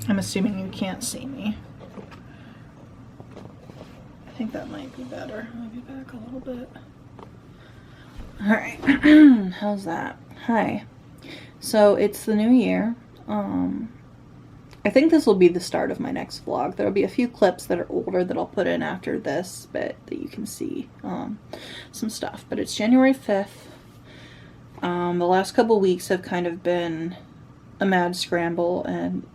I'm assuming you can't see me. I think that might be better. I'll be back a little bit. All right. How's that? Hi. So it's the new year. I think this will be the start of my next vlog. There'll be a few clips that are older that I'll put in after this, but that you can see some stuff. But it's January 5th. The last couple weeks have kind of been a mad scramble, and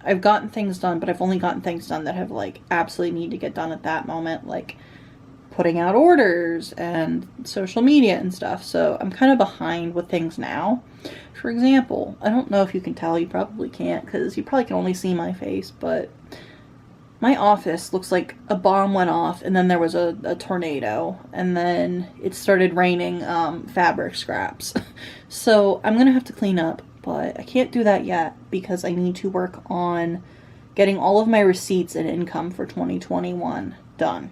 I've gotten things done, but I've only gotten things done that have like absolutely need to get done at that moment, like putting out orders and social media and stuff. So I'm kind of behind with things now. For example, I don't know if you can tell, you probably can't because you probably can only see my face, but my office looks like a bomb went off and then there was a tornado and then it started raining fabric scraps. So I'm gonna have to clean up, but I can't do that yet because I need to work on getting all of my receipts and income for 2021 done.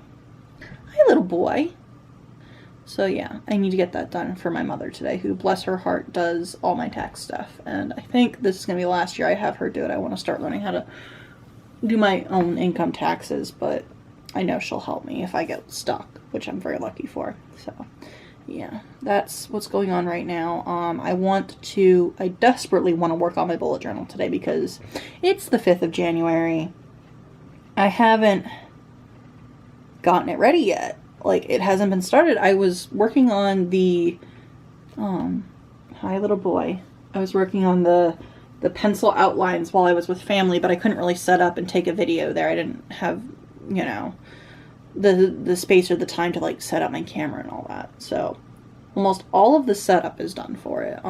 Hi, little boy. So yeah, I need to get that done for my mother today, who, bless her heart, does all my tax stuff. And I think this is going to be the last year I have her do it. I want to start learning how to do my own income taxes, but I know she'll help me if I get stuck, which I'm very lucky for. So yeah, that's what's going on right now. I desperately want to work on my bullet journal today because it's the 5th of January. I haven't gotten it ready yet. Like, it hasn't been started. I was working on the hi little boy. I was working on the pencil outlines while I was with family, but I couldn't really set up and take a video there. I didn't have, you know, the space or the time to like set up my camera and all that. So almost all of the setup is done for it.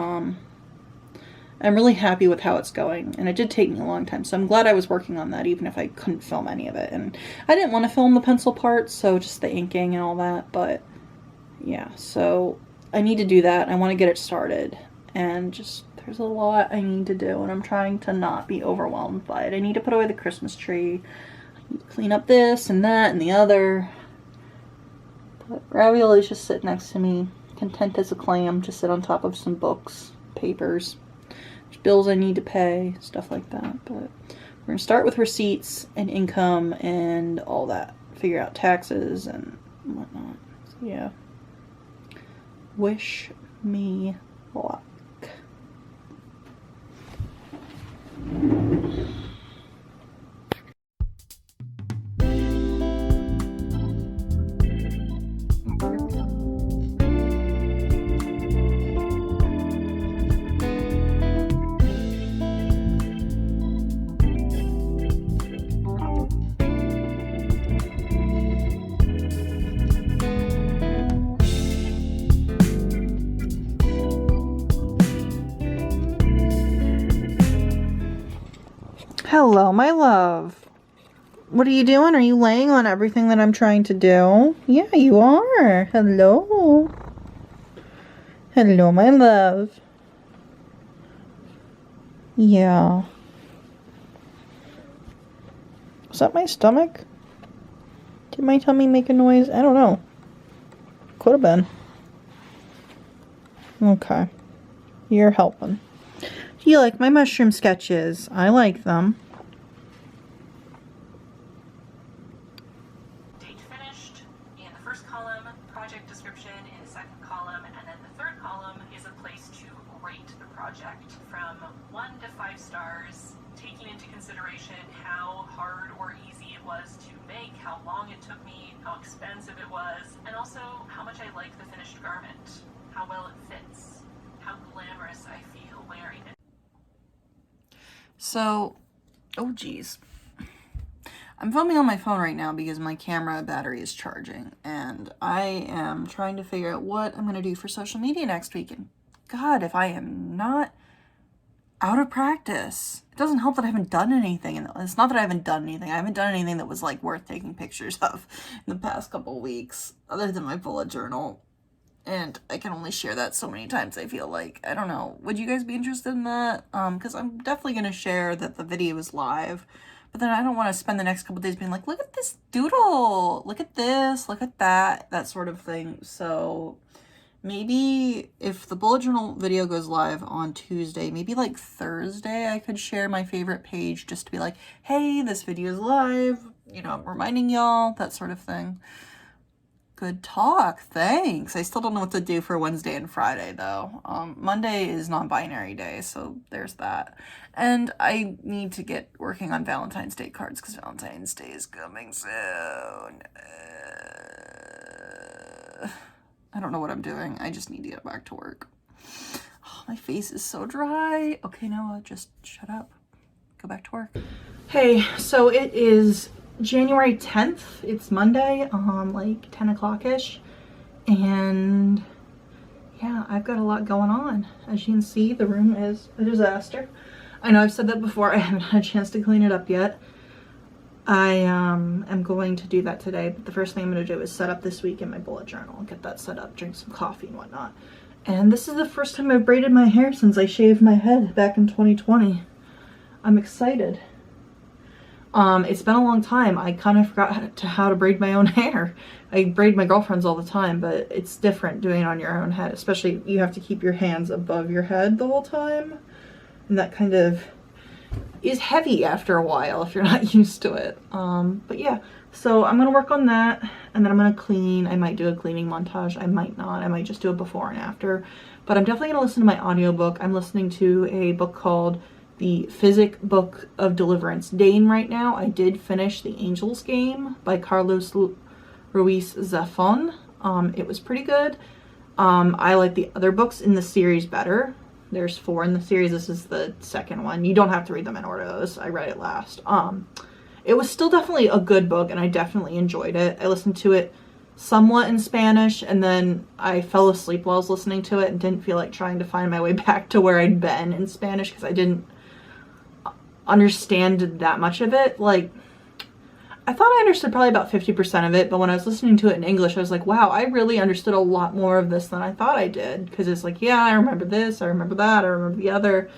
I'm really happy with how it's going, and it did take me a long time, so I'm glad I was working on that even if I couldn't film any of it. And I didn't want to film the pencil parts, so just the inking and all that, but yeah, so I need to do that. I want to get it started, and just there's a lot I need to do, and I'm trying to not be overwhelmed by it. I need to put away the Christmas tree, I need to clean up this and that and the other, but Ravioli's just sitting next to me, content as a clam, to sit on top of some books, papers, bills I need to pay, stuff like that. But we're gonna start with receipts and income and all that, figure out taxes and whatnot. So yeah, wish me luck. Hello, my love. What are you doing? Are you laying on everything that I'm trying to do? Yeah, you are. Hello. Hello, my love. Yeah. Was that my stomach? Did my tummy make a noise? I don't know. Could have been. Okay. You're helping. Do you like my mushroom sketches? I like them. Date finished in the first column, project description in the second column, and then the third column is a place to rate the project from 1 to 5 stars, taking into consideration how hard or easy it was to make, how long it took me, how expensive it was, and also how much I like the finished garment, how well it fits, how glamorous I feel wearing it. So, oh geez. I'm filming on my phone right now because my camera battery is charging, and I am trying to figure out what I'm going to do for social media next week. And God, if I am not out of practice. It doesn't help that I haven't done anything. And it's not that I haven't done anything. I haven't done anything that was like worth taking pictures of in the past couple weeks, other than my bullet journal. And I can only share that so many times, I feel like. I don't know. Would you guys be interested in that? Because I'm definitely going to share that the video is live. But then I don't want to spend the next couple days being like, look at this doodle. Look at this. Look at that. That sort of thing. So, maybe if the bullet journal video goes live on Tuesday, maybe like Thursday, I could share my favorite page just to be like, hey, this video is live, you know, I'm reminding y'all, that sort of thing. Good talk, thanks. I still don't know what to do for Wednesday and Friday though. Monday is non-binary day, so there's that. And I need to get working on Valentine's Day cards because Valentine's Day is coming soon. I don't know what I'm doing. I just need to get back to work. Oh, my face is so dry. Okay, Noah, just shut up. Go back to work. Hey, so it is January 10th. It's Monday, like 10 o'clock-ish. And yeah, I've got a lot going on. As you can see, the room is a disaster. I know I've said that before. I haven't had a chance to clean it up yet. I am going to do that today, but the first thing I'm going to do is set up this week in my bullet journal, get that set up, drink some coffee and whatnot. And this is the first time I've braided my hair since I shaved my head back in 2020. I'm excited. It's been a long time. I kind of forgot how to braid my own hair. I braid my girlfriend's all the time, but it's different doing it on your own head, especially you have to keep your hands above your head the whole time. And that kind of is heavy after a while if you're not used to it. But yeah, so I'm gonna work on that, and then I'm gonna clean. I might do a cleaning montage, I might not. I might just do a before and after, but I'm definitely gonna listen to my audiobook. I'm listening to a book called The Physic Book of Deliverance Dane right now. I did finish The Angel's Game by Carlos Ruiz Zafón. It was pretty good. I like the other books in the series better. There's 4 in the series. This is the second one. You don't have to read them in order. I read it last. It was still definitely a good book, and I definitely enjoyed it. I listened to it somewhat in Spanish, and then I fell asleep while I was listening to it and didn't feel like trying to find my way back to where I'd been in Spanish because I didn't understand that much of it. Like, I thought I understood probably about 50% of it, but when I was listening to it in English, I was like, wow, I really understood a lot more of this than I thought I did. Because it's like, yeah, I remember this, I remember that, I remember the other.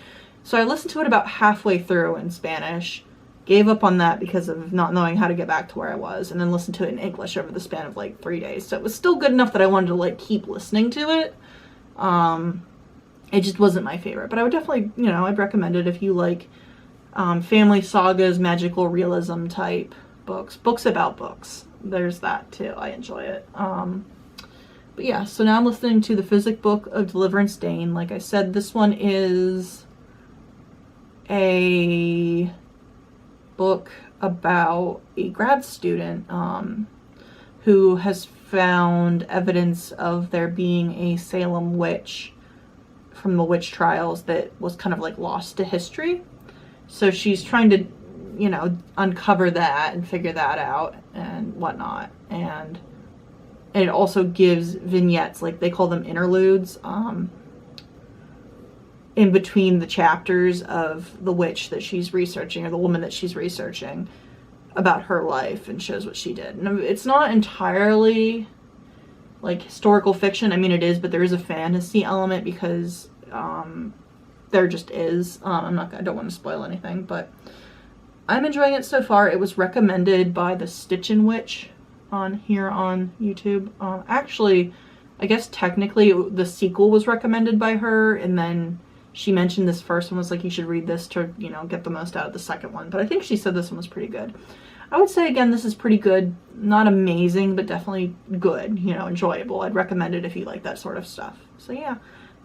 So I listened to it about halfway through in Spanish, gave up on that because of not knowing how to get back to where I was, and then listened to it in English over the span of like 3 days. So it was still good enough that I wanted to like keep listening to it. It just wasn't my favorite, but I would definitely, you know, I'd recommend it if you like family sagas, magical realism type books about books. There's that too. I enjoy it. But yeah, so now I'm listening to The Physic Book of Deliverance Dane. Like I said, this one is a book about a grad student who has found evidence of there being a Salem witch from the witch trials that was kind of like lost to history. So she's trying to, you know, uncover that and figure that out and whatnot. And it also gives vignettes, like they call them interludes, in between the chapters of the witch that she's researching, or the woman that she's researching, about her life, and shows what she did. And it's not entirely like historical fiction. I mean, it is, but there is a fantasy element because there just is. I don't want to spoil anything, but I'm enjoying it so far. It was recommended by the Stitchin' Witch here on YouTube. Actually, I guess technically the sequel was recommended by her, and then she mentioned this first one, was like, you should read this to, you know, get the most out of the second one. But I think she said this one was pretty good. I would say, again, this is pretty good. Not amazing, but definitely good, you know, enjoyable. I'd recommend it if you like that sort of stuff. So yeah,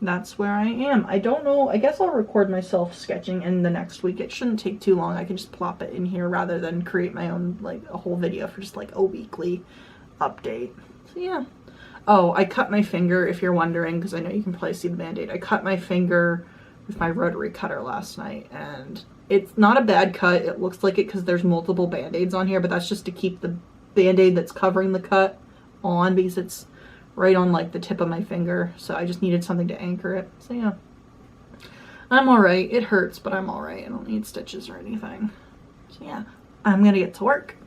that's where I am. I don't know, I guess I'll record myself sketching in the next week. It shouldn't take too long. I can just plop it in here rather than create my own, like, a whole video for just like a weekly update. So yeah. Oh, I cut my finger, if you're wondering, because I know you can probably see the Band-Aid. I cut my finger with my rotary cutter last night, and it's not a bad cut. It looks like it because there's multiple Band-Aids on here, but that's just to keep the Band-Aid that's covering the cut on, because it's right on like the tip of my finger. So I just needed something to anchor it. So yeah, I'm all right. It hurts, but I'm all right. I don't need stitches or anything. So yeah, I'm gonna get to work.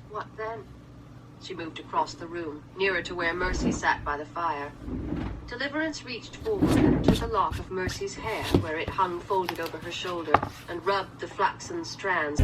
What then? She moved across the room, nearer to where Mercy sat by the fire. Deliverance reached forward and took a lock of Mercy's hair where it hung folded over her shoulder and rubbed the flaxen strands.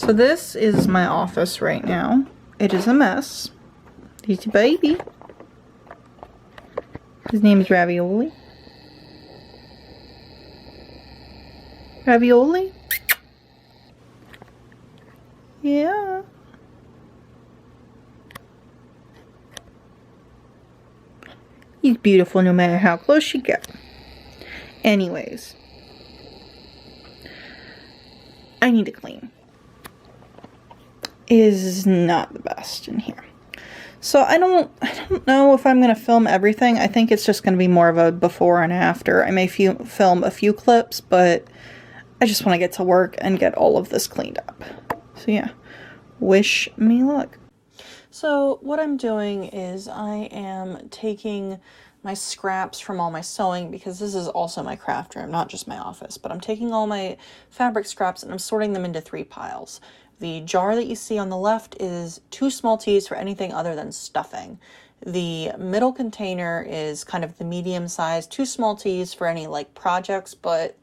So this is my office right now. It is a mess. He's a baby. His name is Ravioli. Ravioli? Yeah. He's beautiful no matter how close you get. Anyways. I need to clean. Is not the best in here. So I don't know if I'm going to film everything. I think it's just going to be more of a before and after. I may film a few clips, but I just want to get to work and get all of this cleaned up. So yeah, wish me luck. So what I'm doing is I am taking my scraps from all my sewing, because this is also my craft room, not just my office, but I'm taking all my fabric scraps and I'm sorting them into 3 piles. The jar that you see on the left is 2 small teas for anything other than stuffing. The middle container is kind of the medium size, 2 small teas for any like projects, but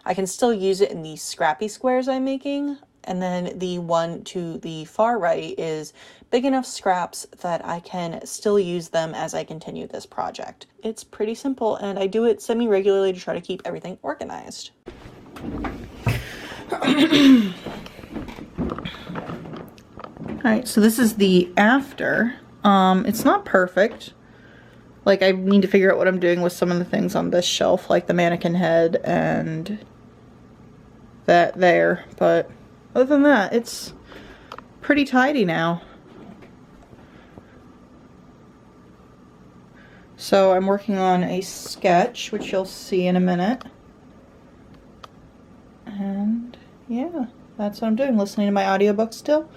I can still use it in these scrappy squares I'm making. And then the one to the far right is big enough scraps that I can still use them as I continue this project. It's pretty simple, and I do it semi-regularly to try to keep everything organized. Alright, so this is the after. It's not perfect. Like, I need to figure out what I'm doing with some of the things on this shelf, like the mannequin head and that there, but other than that, it's pretty tidy now. So I'm working on a sketch, which you'll see in a minute. And yeah, that's what I'm doing, listening to my audiobook still.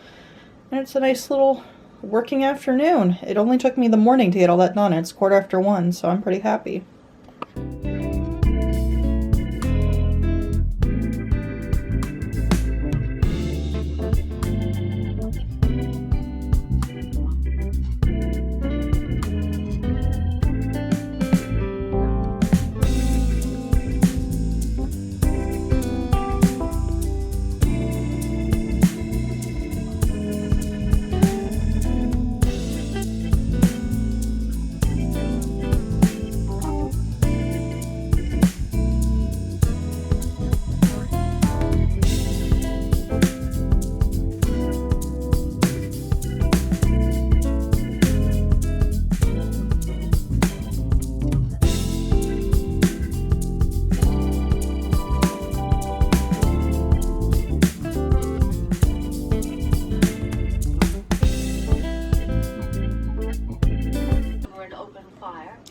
And it's a nice little working afternoon. It only took me the morning to get all that done. It's 1:15, so I'm pretty happy.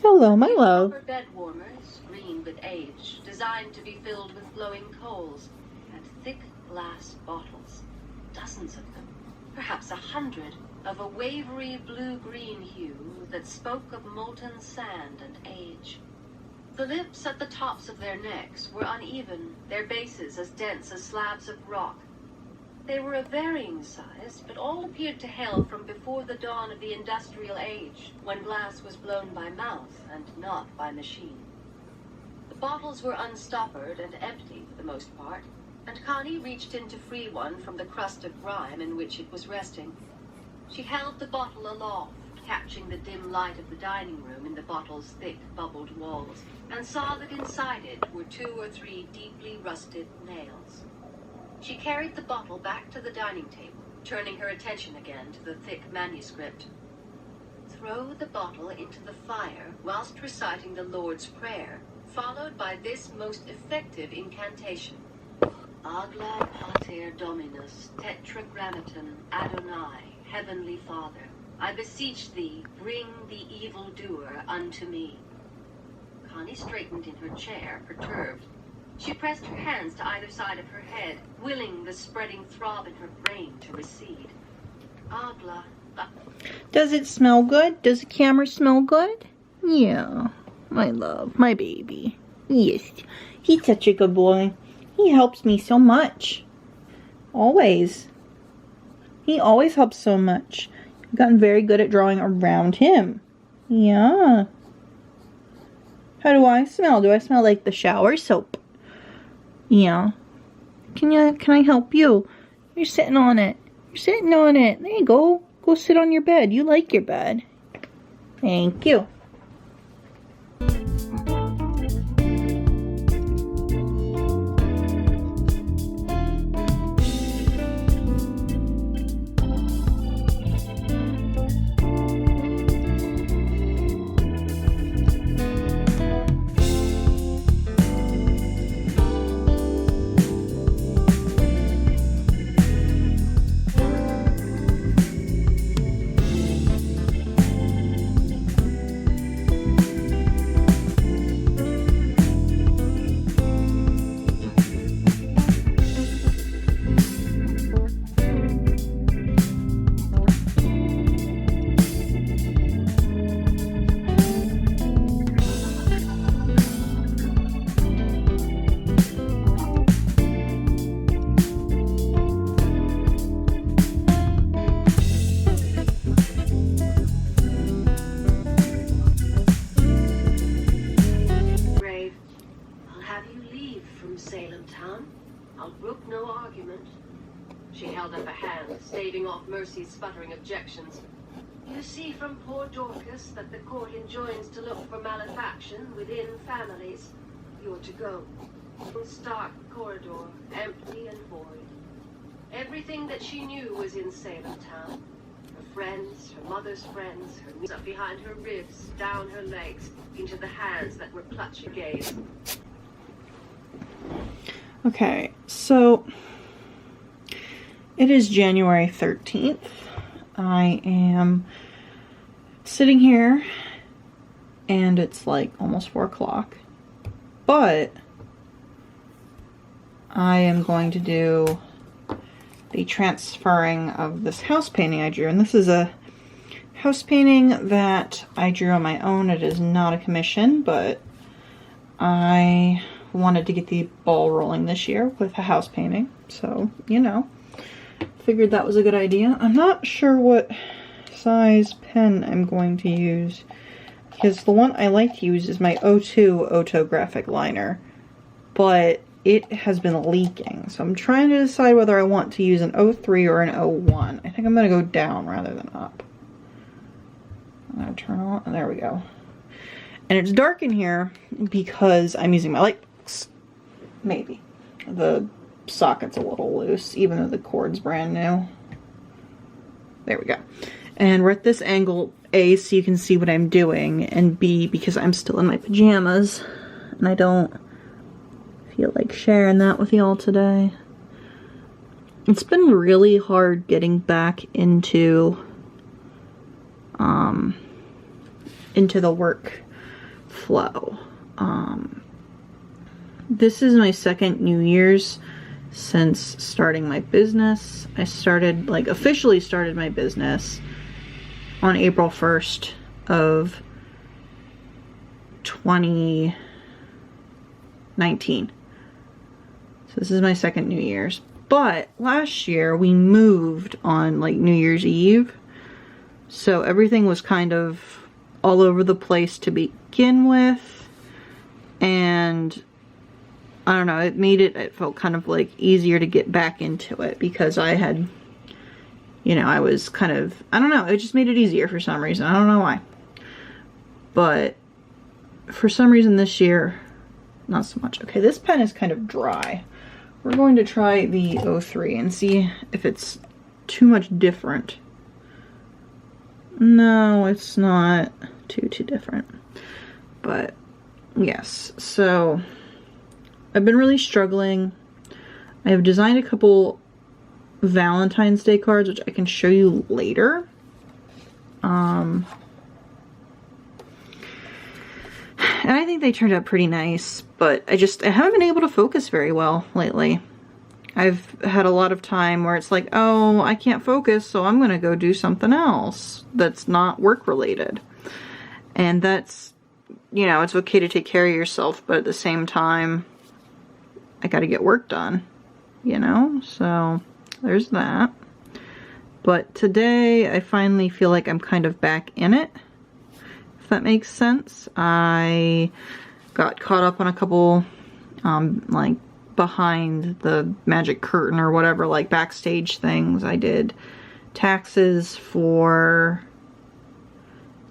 Hello, my love. Copper bed warmers, green with age, designed to be filled with glowing coals, and thick glass bottles. Dozens of them, perhaps 100, of a wavery blue-green hue that spoke of molten sand and age. The lips at the tops of their necks were uneven, their bases as dense as slabs of rock. They were of varying size, but all appeared to hail from before the dawn of the industrial age, when glass was blown by mouth and not by machine. The bottles were unstoppered and empty for the most part, and Connie reached in to free one from the crust of grime in which it was resting. She held the bottle aloft, catching the dim light of the dining room in the bottle's thick, bubbled walls, and saw that inside it were 2 or 3 deeply rusted nails. She carried the bottle back to the dining table, turning her attention again to the thick manuscript. Throw the bottle into the fire whilst reciting the Lord's Prayer, followed by this most effective incantation. Agla pater Dominus, tetragrammaton Adonai, Heavenly Father, I beseech thee, bring the evildoer unto me. Connie straightened in her chair, perturbed. She pressed her hands to either side of her head, willing the spreading throb in her brain to recede. Agla. Does it smell good? Does the camera smell good? Yeah, my love, my baby. Yes, he's such a good boy. He helps me so much. Always. He always helps so much. I've gotten very good at drawing around him. Yeah. How do I smell? Do I smell like the shower soap? Yeah. Can I help you? You're sitting on it. You're sitting on it. There you go. Go sit on your bed. You like your bed. Thank you. She held up a hand, staving off Mercy's sputtering objections. You see from poor Dorcas that the court enjoins to look for malefaction within families. You're to go. Stark corridor, empty and void. Everything that she knew was in Salem town. Her friends, her mother's friends, her knees up behind her ribs, down her legs, into the hands that were clutching her gaze. Okay, so it is January 13th. I am sitting here and it's like almost 4 o'clock, but I am going to do the transferring of this house painting I drew. And this is a house painting that I drew on my own. It is not a commission, but I wanted to get the ball rolling this year with a house painting. So, you know, figured that was a good idea. I'm not sure what size pen I'm going to use, because the one I like to use is my 02 Otographic liner, but it has been leaking. So I'm trying to decide whether I want to use an 03 or an 01. I think I'm going to go down rather than up. I'm going to turn on, and there we go. And it's dark in here because I'm using my light box. Maybe. The socket's a little loose, even though the cord's brand new. There we go. And we're at this angle, A, so you can see what I'm doing, and B, because I'm still in my pajamas, and I don't feel like sharing that with y'all today. It's been really hard getting back into the work flow. This is my second New Year's since starting my business. I started, like, officially started my business on April 1st of 2019. So this is my second New Year's. But last year we moved on like New Year's Eve. So everything was kind of all over the place to begin with. And I don't know, it felt kind of like easier to get back into it because I had, you know, I was kind of, I don't know, it just made it easier for some reason. I don't know why. But for some reason this year, not so much. Okay, this pen is kind of dry. We're going to try the 03 and see if it's too much different. No, it's not too different. But yes, so I've been really struggling. I have designed a couple Valentine's Day cards, which I can show you later. And I think they turned out pretty nice, but I haven't been able to focus very well lately. I've had a lot of time where it's like, oh, I can't focus, so I'm gonna go do something else that's not work related. And that's, you know, it's okay to take care of yourself, but at the same time, I gotta get work done, you know? So there's that. But today, I finally feel like I'm kind of back in it, if that makes sense. I got caught up on a couple, like, behind the magic curtain or whatever, like backstage things. I did taxes for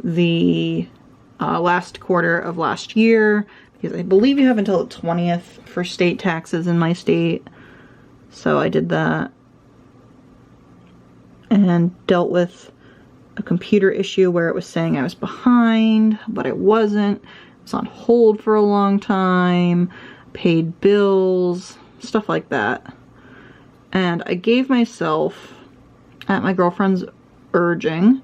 the last quarter of last year, because I believe you have until the 20th for state taxes in my state. So I did that and dealt with a computer issue where it was saying I was behind, but I wasn't. It was on hold for a long time, paid bills, stuff like that. And I gave myself, at my girlfriend's urging,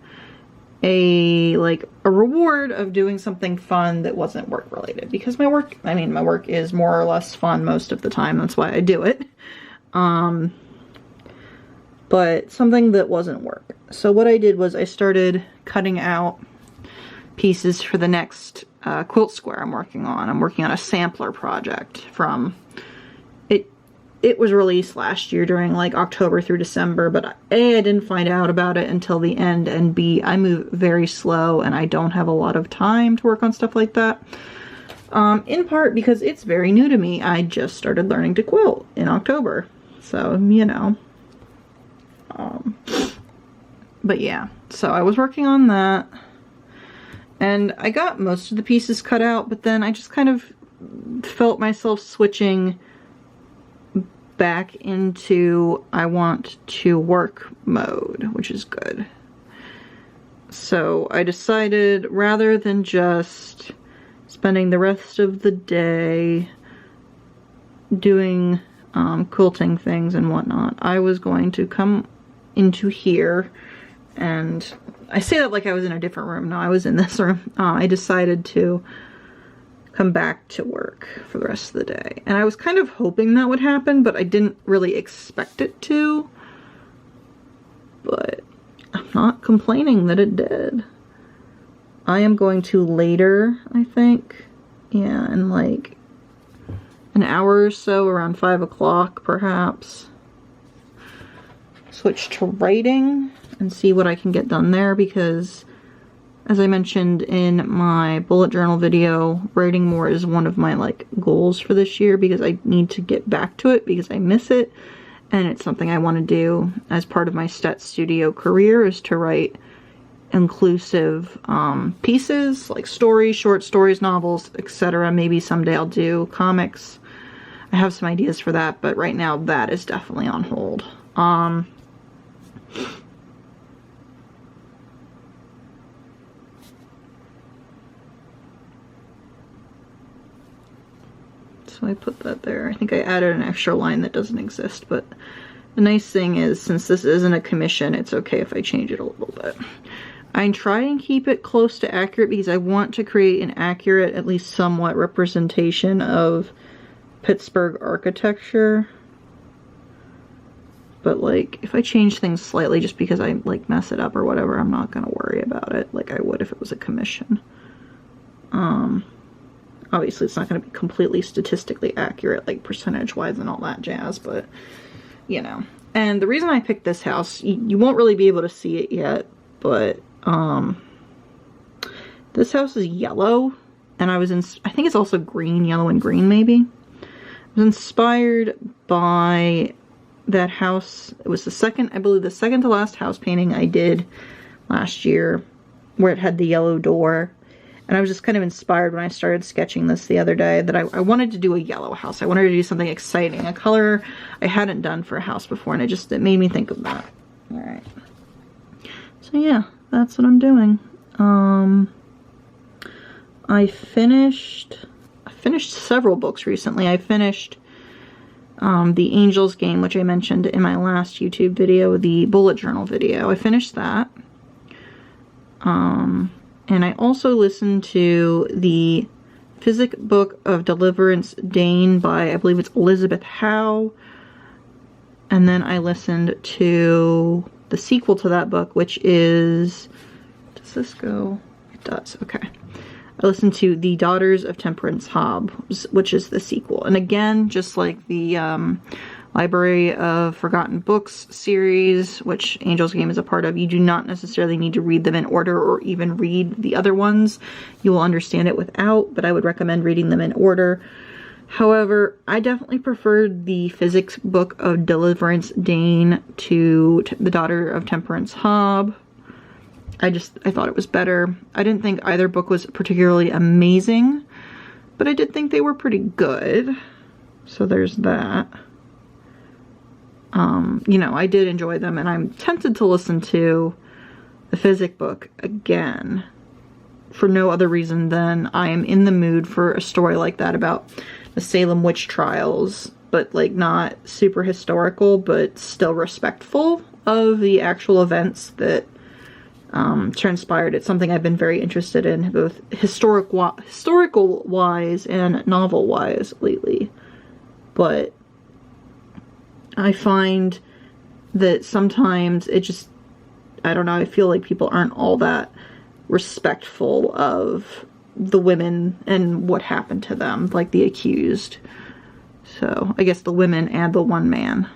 a reward of doing something fun that wasn't work related, because my work is more or less fun most of the time. That's why I do it. But something that wasn't work. So what I did was I started cutting out pieces for the next quilt square I'm working on. I'm working on a sampler project from it. It was released last year during like October through December, but A, I didn't find out about it until the end, and B, I move very slow and I don't have a lot of time to work on stuff like that. In part because it's very new to me. I just started learning to quilt in October. So, you know. But yeah, so I was working on that. And I got most of the pieces cut out, but then I just kind of felt myself switching back into I want to work mode, which is good. So I decided, rather than just spending the rest of the day doing quilting things and whatnot, I was going to come into here, and I say that like I was in a different room. No, I was in this room. I decided to come back to work for the rest of the day. And I was kind of hoping that would happen, but I didn't really expect it to. But I'm not complaining that it did. I am going to later, I think. Yeah, in like an hour or so, around 5 o'clock perhaps, switch to writing and see what I can get done there, because as I mentioned in my bullet journal video, writing more is one of my like goals for this year, because I need to get back to it because I miss it, and it's something I want to do as part of my Stet Studio career, is to write inclusive pieces like stories, short stories, novels, etc. Maybe someday I'll do comics. I have some ideas for that, but right now that is definitely on hold. So I put that there. I think I added an extra line that doesn't exist, but the nice thing is, since this isn't a commission, it's okay if I change it a little bit. I try and keep it close to accurate because I want to create an accurate, at least somewhat, representation of Pittsburgh architecture. But like, if I change things slightly just because I like mess it up or whatever, I'm not gonna worry about it like I would if it was a commission. Obviously it's not gonna be completely statistically accurate, like percentage-wise and all that jazz, but you know. And the reason I picked this house, you won't really be able to see it yet, but this house is yellow, and I think it's also green, yellow and green maybe. I was inspired by that house. It was I believe the second to last house painting I did last year, where it had the yellow door. And I was just kind of inspired when I started sketching this the other day that I wanted to do a yellow house. I wanted to do something exciting, a color I hadn't done for a house before, and it made me think of that. All right. So yeah, that's what I'm doing. I finished several books recently. I finished the Angels game, which I mentioned in my last YouTube video, the bullet journal video. I finished that. And I also listened to the Physic Book of Deliverance Dane by, I believe it's Elizabeth Howe. And then I listened to the sequel to that book, which is, does this go? It does, okay. I listened to The Daughters of Temperance Hobb, which is the sequel. And again, just like the Library of Forgotten Books series, which Angel's Game is a part of, you do not necessarily need to read them in order or even read the other ones. You will understand it without, but I would recommend reading them in order. However, I definitely preferred the physics book of Deliverance Dane to The Daughter of Temperance Hobb. I thought it was better. I didn't think either book was particularly amazing, but I did think they were pretty good. So there's that. You know, I did enjoy them, and I'm tempted to listen to the physics book again for no other reason than I am in the mood for a story like that about the Salem witch trials, but like not super historical, but still respectful of the actual events that transpired. It's something I've been very interested in, both historical wise and novel wise lately. But I find that sometimes it just, I don't know, I feel like people aren't all that respectful of the women and what happened to them, like the accused. So I guess the women and the one man,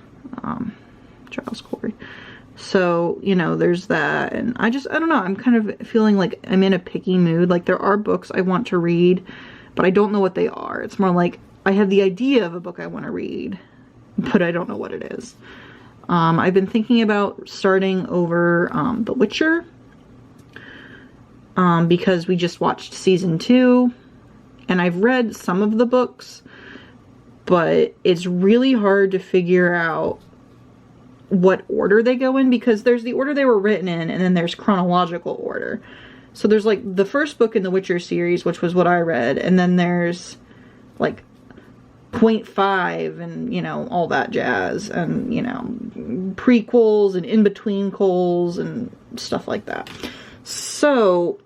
Charles Corey. So, you know, there's that. And I don't know, I'm kind of feeling like I'm in a picky mood. Like there are books I want to read, but I don't know what they are. It's more like I have the idea of a book I want to read, but I don't know what it is. I've been thinking about starting over The Witcher, because we just watched season 2, and I've read some of the books, but it's really hard to figure out what order they go in, because there's the order they were written in, and then there's chronological order. So there's like the first book in the Witcher series, which was what I read, and then there's like Point 5 and, you know, all that jazz, and, you know, prequels and in-between coals and stuff like that. So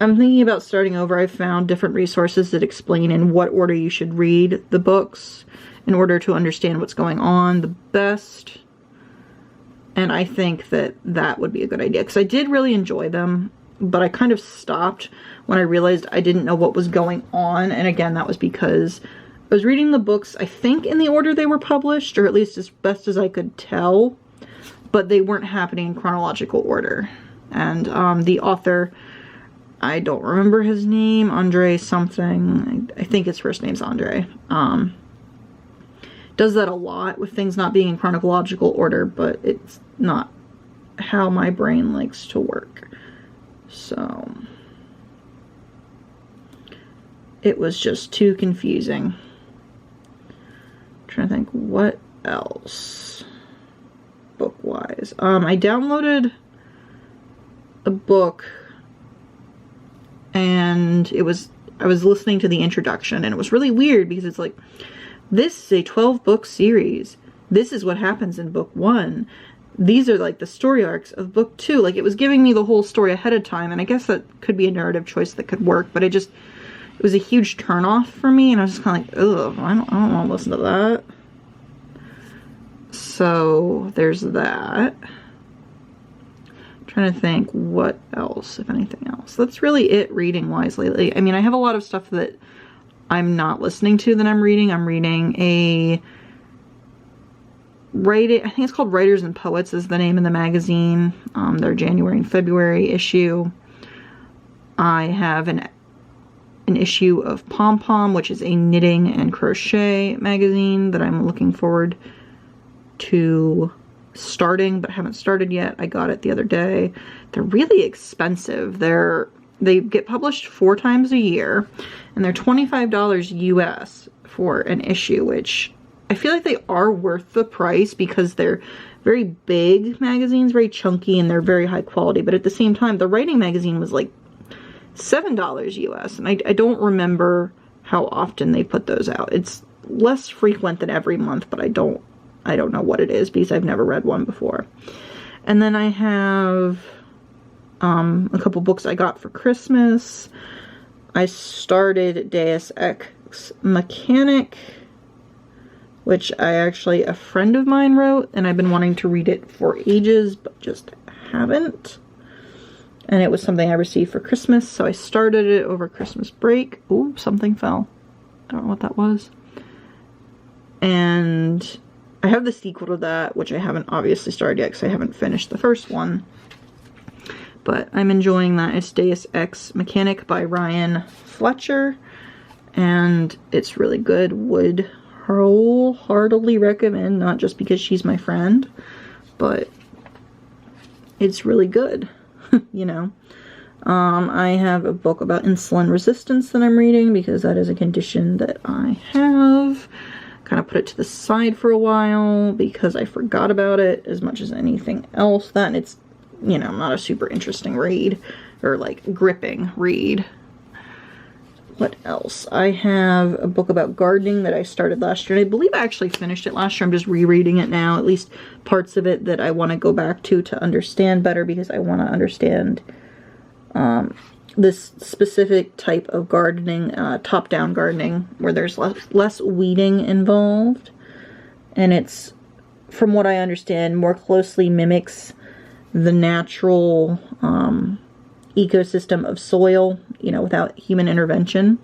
I'm thinking about starting over. I've found different resources that explain in what order you should read the books in order to understand what's going on the best. And I think that that would be a good idea, because I did really enjoy them, but I kind of stopped when I realized I didn't know what was going on. And again, that was because I was reading the books, I think, in the order they were published, or at least as best as I could tell, but they weren't happening in chronological order. And the author, I don't remember his name, Andre something, I think his first name's Andre, does that a lot with things not being in chronological order, but it's not how my brain likes to work. So it was just too confusing. I'm trying to think what else book wise. I downloaded a book, and I was listening to the introduction, and it was really weird because it's like, this is a 12-book series. This is what happens in book 1. These are like the story arcs of book 2. Like, it was giving me the whole story ahead of time, and I guess that could be a narrative choice that could work, but it was a huge turnoff for me, and I was just kind of like, ugh, I don't want to listen to that. So there's that. I'm trying to think what else, if anything else. That's really it reading wise lately. I mean, I have a lot of stuff that I'm not listening to that I'm reading. I'm reading I think it's called Writers and Poets is the name of the magazine. Their January and February issue. I have an issue of Pom Pom, which is a knitting and crochet magazine that I'm looking forward to starting, but haven't started yet. I got it the other day. They're really expensive. They get published 4 times a year, and they're $25 US for an issue, which I feel like they are worth the price because they're very big magazines, very chunky, and they're very high quality. But at the same time, the writing magazine was like $7 US, and I don't remember how often they put those out. It's less frequent than every month, but I don't know what it is because I've never read one before. And then I have a couple books I got for Christmas. I started Deus Ex Mechanic, which a friend of mine wrote, and I've been wanting to read it for ages, but just haven't. And it was something I received for Christmas, so I started it over Christmas break. Ooh, something fell. I don't know what that was. And I have the sequel to that, which I haven't obviously started yet because I haven't finished the first one. But I'm enjoying that. It's Deus Ex Mechanic by Ryan Fletcher. and it's really good. Would wholeheartedly recommend, not just because she's my friend, but it's really good. You know. I have a book about insulin resistance that I'm reading because that is a condition that I have. Kind of put it to the side for a while because I forgot about it as much as anything else. That, and it's, you know, not a super interesting read or like gripping read. What else? I have a book about gardening that I started last year. I believe I actually finished it last year. I'm just rereading it now, at least parts of it that I want to go back to understand better, because I want to understand this specific type of gardening, top-down gardening, where there's less weeding involved. And it's, from what I understand, more closely mimics the natural ecosystem of soil, you know, without human intervention.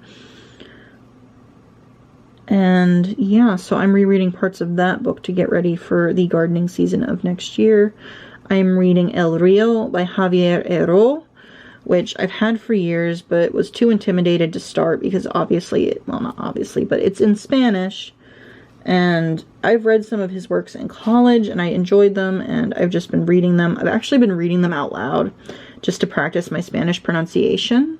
And yeah, so I'm rereading parts of that book to get ready for the gardening season of next year. I'm reading El Rio by Javier Herro, which I've had for years, but was too intimidated to start because obviously, well, not obviously, but it's in Spanish. And I've read some of his works in college and I enjoyed them, and I've just been reading them. I've actually been reading them out loud just to practice my Spanish pronunciation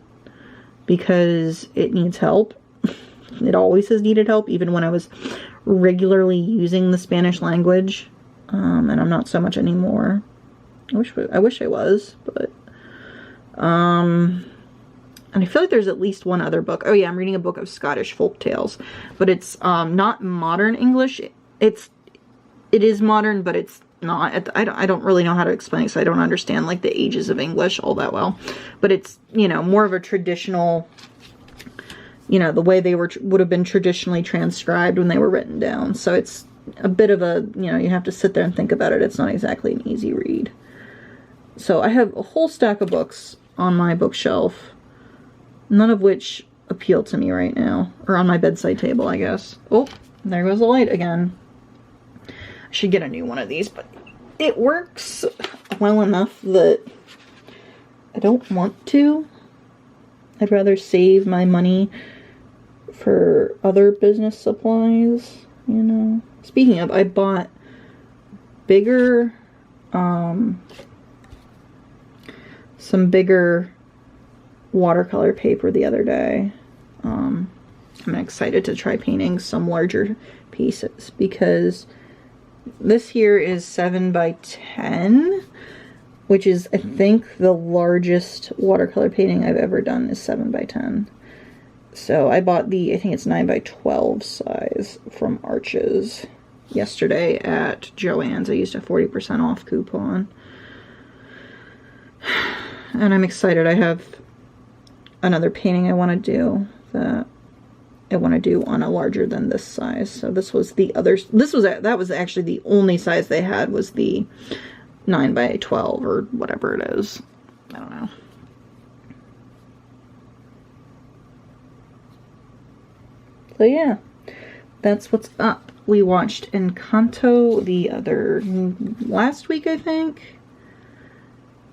because it needs help. It always has needed help, even when I was regularly using the Spanish language. And I'm not so much anymore. I wish I was, but and I feel like there's at least one other book. Oh yeah, I'm reading a book of Scottish folk tales, but it's not modern English. It is modern, but it's not. I don't really know how to explain it, so I don't understand like the ages of English all that well. But it's, you know, more of a traditional, you know, the way they would have been traditionally transcribed when they were written down. So it's a bit of a, you know, you have to sit there and think about it. It's not exactly an easy read. So I have a whole stack of books on my bookshelf, none of which appeal to me right now, or on my bedside table, I guess. Oh, there goes the light again. I should get a new one of these, but it works well enough that I don't want to. I'd rather save my money for other business supplies, you know. Speaking of, I bought bigger, some bigger watercolor paper the other day. I'm excited to try painting some larger pieces because this here is 7 by 10, which is, I think, the largest watercolor painting I've ever done is 7 by 10. So I bought the, I think it's 9 by 12 size from Arches yesterday at Joann's. I used a 40% off coupon. And I'm excited. I have another painting I want to do that I want to do on a larger than this size. So this was the other, that was actually the only size they had, was the 9 by 12 or whatever it is. I don't know. So yeah, that's what's up. We watched Encanto last week, I think.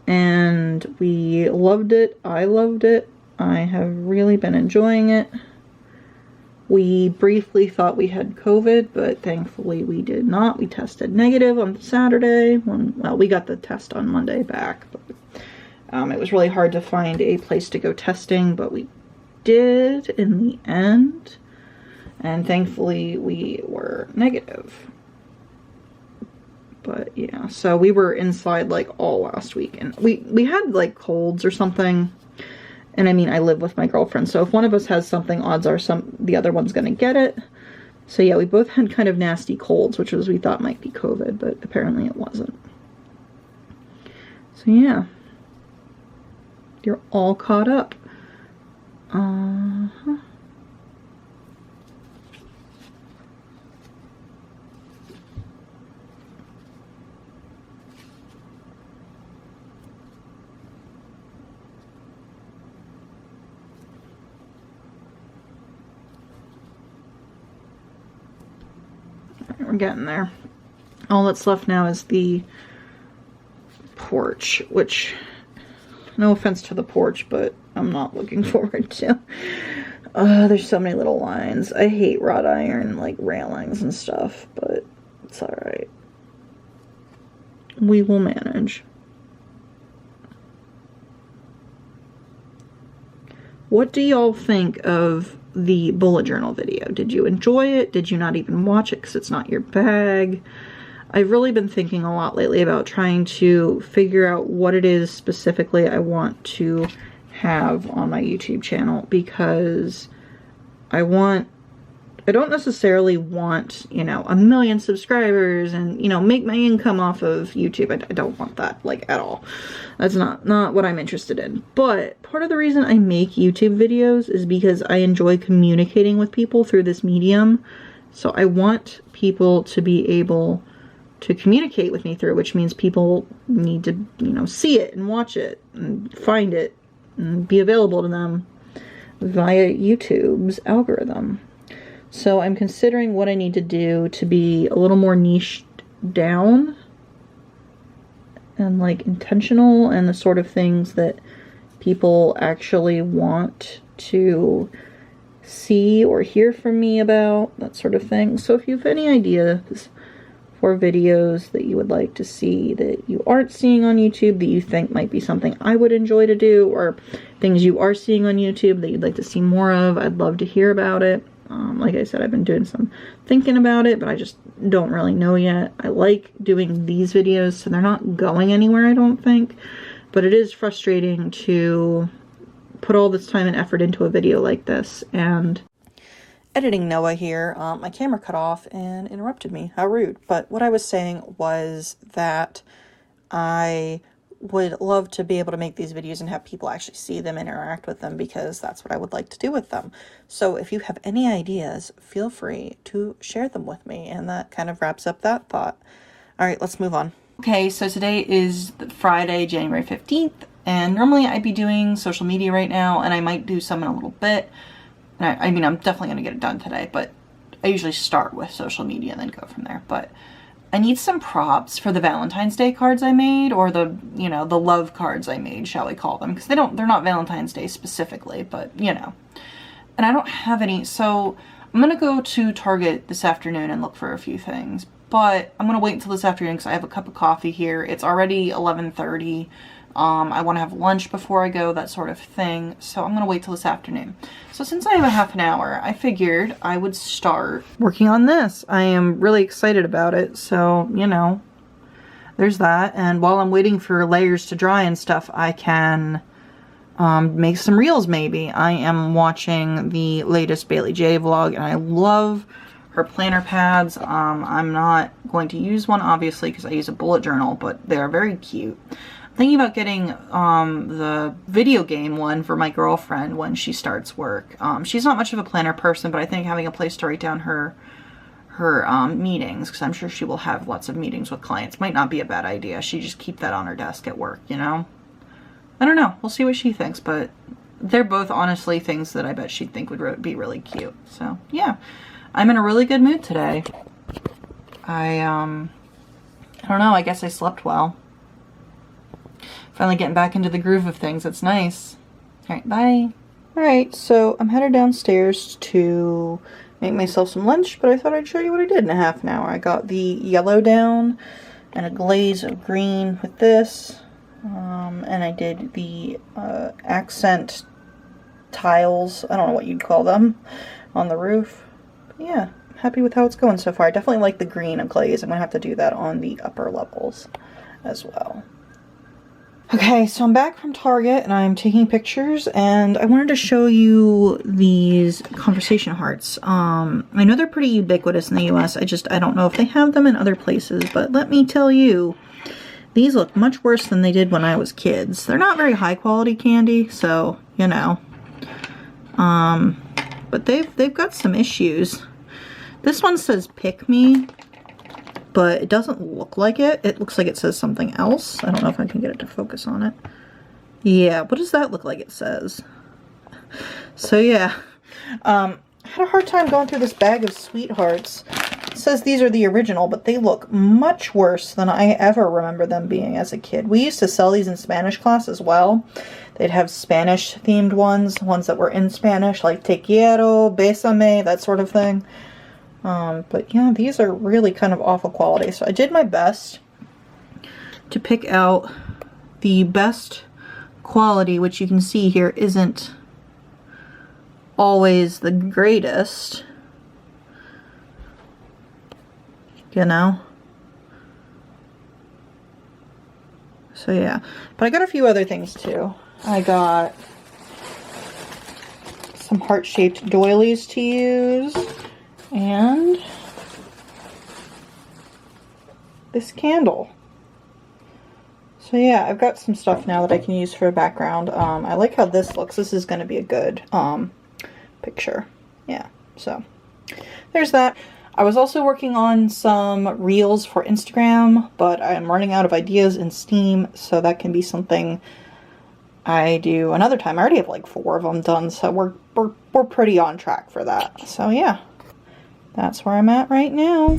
And we loved it. I loved it. I have really been enjoying it. We briefly thought we had COVID, but thankfully we did not. We tested negative on Saturday. Well, we got the test on Monday back. But, it was really hard to find a place to go testing, but we did in the end. And thankfully we were negative. But yeah, so we were inside like all last week, and we had like colds or something. And I mean, I live with my girlfriend, so if one of us has something, odds are the other one's gonna get it. So yeah, we both had kind of nasty colds, which we thought might be COVID, but apparently it wasn't. So yeah, you're all caught up. We're getting there. All that's left now is the porch, which, no offense to the porch, but I'm not looking forward to. There's so many little lines. I hate wrought iron, like, railings and stuff, but it's alright. We will manage. What do y'all think of the bullet journal video? Did you enjoy it? Did you not even watch it because it's not your bag? I've really been thinking a lot lately about trying to figure out what it is specifically I want to have on my YouTube channel, because I don't necessarily want, you know, 1 million subscribers and, you know, make my income off of YouTube. I don't want that, like, at all. That's not what I'm interested in. But part of the reason I make YouTube videos is because I enjoy communicating with people through this medium. So I want people to be able to communicate with me through, which means people need to, you know, see it and watch it and find it and be available to them via YouTube's algorithm. So I'm considering what I need to do to be a little more niched down and, like, intentional, and the sort of things that people actually want to see or hear from me about, that sort of thing. So if you have any ideas for videos that you would like to see that you aren't seeing on YouTube, that you think might be something I would enjoy to do, or things you are seeing on YouTube that you'd like to see more of, I'd love to hear about it. Like I said, I've been doing some thinking about it, but I just don't really know yet. I like doing these videos, so they're not going anywhere, I don't think. But it is frustrating to put all this time and effort into a video like this. And editing Noah here, my camera cut off and interrupted me. How rude. But what I was saying was that I would love to be able to make these videos and have people actually see them, interact with them, because that's what I would like to do with them. So if you have any ideas, feel free to share them with me. And that kind of wraps up that thought. All right, let's move on. Okay, so today is Friday, January 15th, and normally I'd be doing social media right now, and I might do some in a little bit. And I mean, I'm definitely going to get it done today, but I usually start with social media and then go from there. But I need some props for the Valentine's Day cards I made, or the, you know, the love cards I made, shall we call them, because they're not Valentine's Day specifically, but, you know. And I don't have any, so I'm going to go to Target this afternoon and look for a few things. But I'm going to wait until this afternoon because I have a cup of coffee here. It's already 11:30. I want to have lunch before I go, that sort of thing. So I'm going to wait till this afternoon. So since I have a half an hour, I figured I would start working on this. I am really excited about it. So, you know, there's that. And while I'm waiting for layers to dry and stuff, I can make some reels maybe. I am watching the latest Bailey J vlog, and I love her planner pads. I'm not going to use one, obviously, because I use a bullet journal, but they're very cute. Thinking about getting the video game one for my girlfriend when she starts work. She's not much of a planner person, but I think having a place to write down her meetings, because I'm sure she will have lots of meetings with clients, might not be a bad idea. She just keep that on her desk at work, you know? I don't know. We'll see what she thinks, but they're both honestly things that I bet she'd think would be really cute. So, yeah. I'm in a really good mood today. I don't know. I guess I slept well. Finally getting back into the groove of things. It's nice. Alright, bye. Alright, so I'm headed downstairs to make myself some lunch, but I thought I'd show you what I did in a half an hour. I got the yellow down and a glaze of green with this. And I did the accent tiles, I don't know what you'd call them, on the roof. But yeah, I'm happy with how it's going so far. I definitely like the green of glaze. I'm going to have to do that on the upper levels as well. Okay, so I'm back from Target and I'm taking pictures, and I wanted to show you these conversation hearts. I know they're pretty ubiquitous in the US. I don't know if they have them in other places, but let me tell you, these look much worse than they did when I was kids. They're not very high quality candy, so, you know. But they've got some issues. This one says pick me, but it doesn't look like it. It looks like it says something else. I don't know if I can get it to focus on it. Yeah, what does that look like it says? So yeah, I had a hard time going through this bag of sweethearts. It says these are the original, but they look much worse than I ever remember them being as a kid. We used to sell these in Spanish class as well. They'd have Spanish themed ones that were in Spanish, like te quiero, bésame, that sort of thing. But yeah, these are really kind of awful quality. So I did my best to pick out the best quality, which you can see here isn't always the greatest. You know? So yeah. But I got a few other things too. I got some heart-shaped doilies to use. And this candle. So yeah, I've got some stuff now that I can use for a background. I like how this looks. This is going to be a good picture. Yeah, so there's that. I was also working on some reels for Instagram, but I'm running out of ideas in Steam, so that can be something I do another time. I already have like 4 of them done, so we're pretty on track for that. So yeah, that's where I'm at right now.